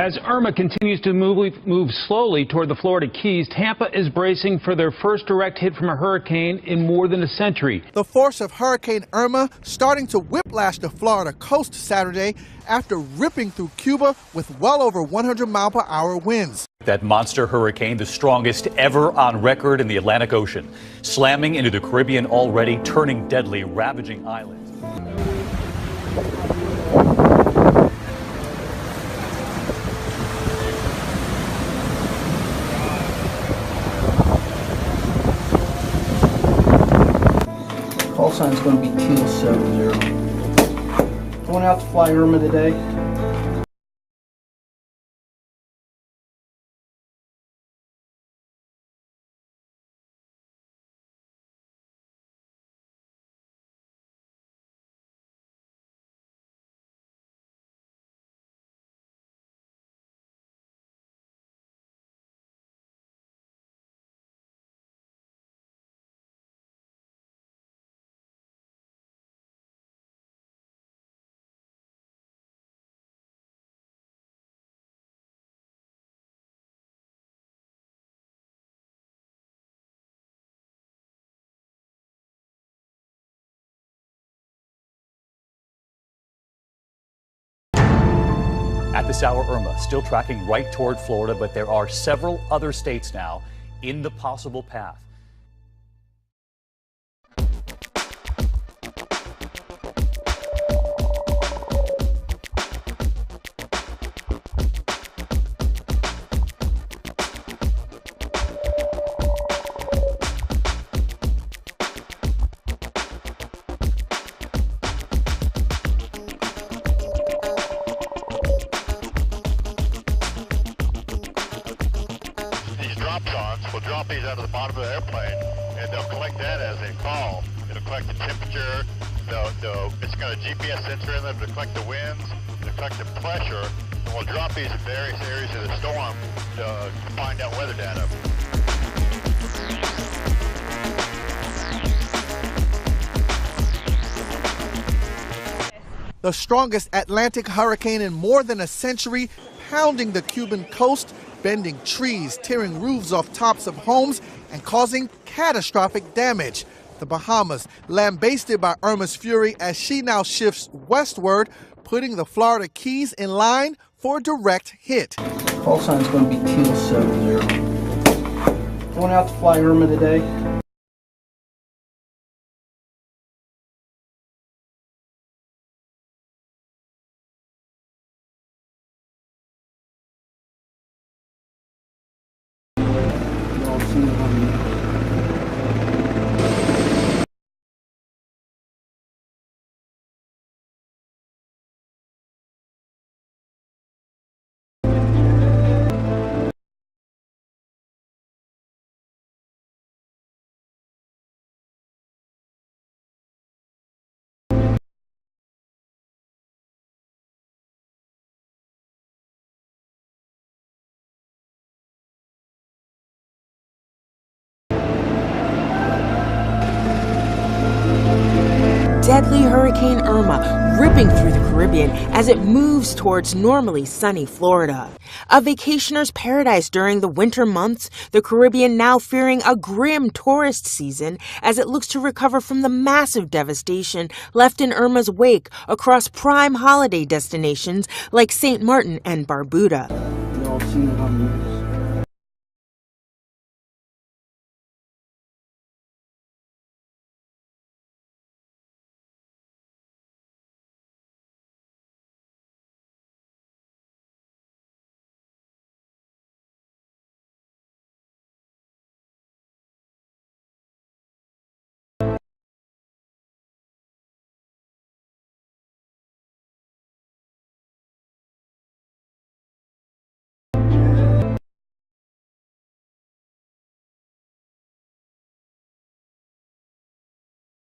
As Irma continues to move slowly toward the Florida Keys, Tampa is bracing for their first direct hit from a hurricane in more than a century. The force of Hurricane Irma starting to whiplash the Florida coast Saturday after ripping through Cuba with well over 100-mile-per-hour winds. That monster hurricane, the strongest ever on record in the Atlantic Ocean, slamming into the Caribbean already, turning deadly, ravaging islands. Call sign is going to be Kilo 70. Going out to fly Irma today. At this hour, Irma still tracking right toward Florida, but there are several other states now in the possible path. We'll drop these out of the bottom of the airplane, and they'll collect that as they fall. It'll collect the temperature, it's got a GPS sensor in them to collect the winds, to collect the pressure, and we'll drop these in various areas of the storm to find out weather data. The strongest Atlantic hurricane in more than a century, pounding the Cuban coast, bending trees, tearing roofs off tops of homes, and causing catastrophic damage. The Bahamas, lambasted by Irma's fury as she now shifts westward, putting the Florida Keys in line for a direct hit. Call sign is going to be Kilo 70. Going out to fly Irma today. Deadly Hurricane Irma ripping through the Caribbean as it moves towards normally sunny Florida. A vacationer's paradise during the winter months, the Caribbean now fearing a grim tourist season as it looks to recover from the massive devastation left in Irma's wake across prime holiday destinations like St. Martin and Barbuda. You all seen it on